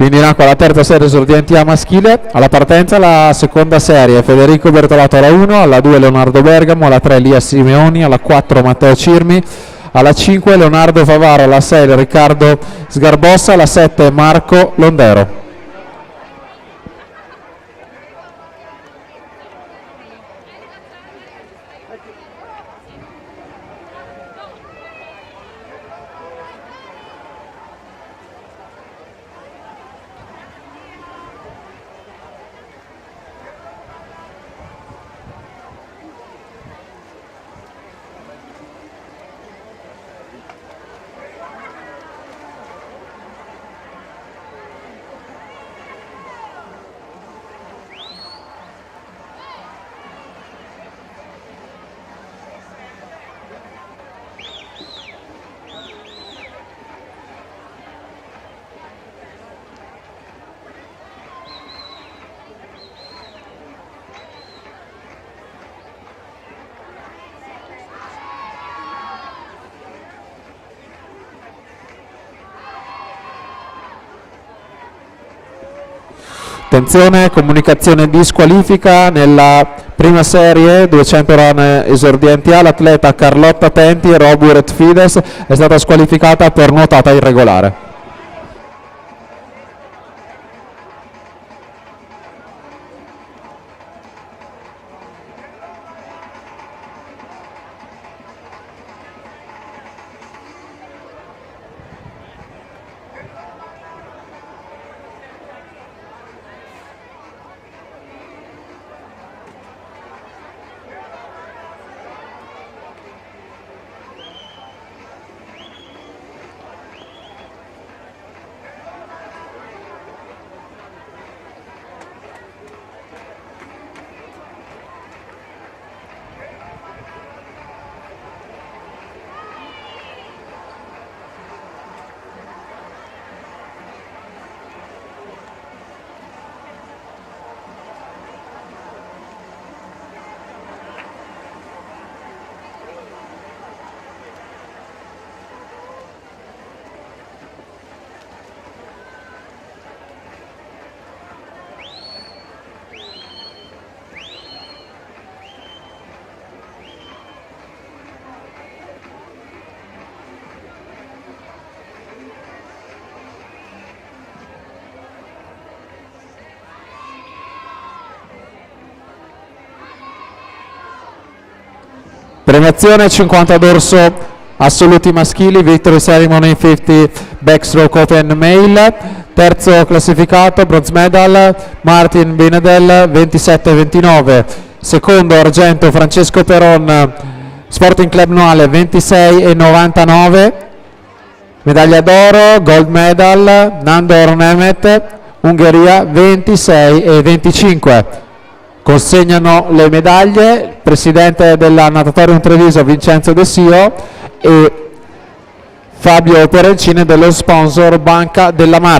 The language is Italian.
Quindi in acqua la terza serie esordienti A maschile, alla partenza la seconda serie Federico Bertolato alla 1, alla 2 Leonardo Bergamo, alla 3 Lia Simeoni, alla 4 Matteo Cirmi, alla 5 Leonardo Favaro, alla 6 Riccardo Sgarbossa, alla 7 Marco Londero. Attenzione, comunicazione di squalifica nella prima serie 200 run esordienti A, l'atleta Carlotta Tenti, Robert Fides, è stata squalificata per nuotata irregolare. Premiazione 50 dorso assoluti maschili, Victory Ceremony 50 backstroke open male, terzo classificato bronze medal Martin Binedel 27-29, secondo argento Francesco Peron Sporting Club Noale 26-99, medaglia d'oro gold medal Nandor Nemet Ungheria 26-25. Consegnano le medaglie il presidente della Natatorium Treviso Vincenzo De Sio e Fabio Perencini dello sponsor Banca della Marca.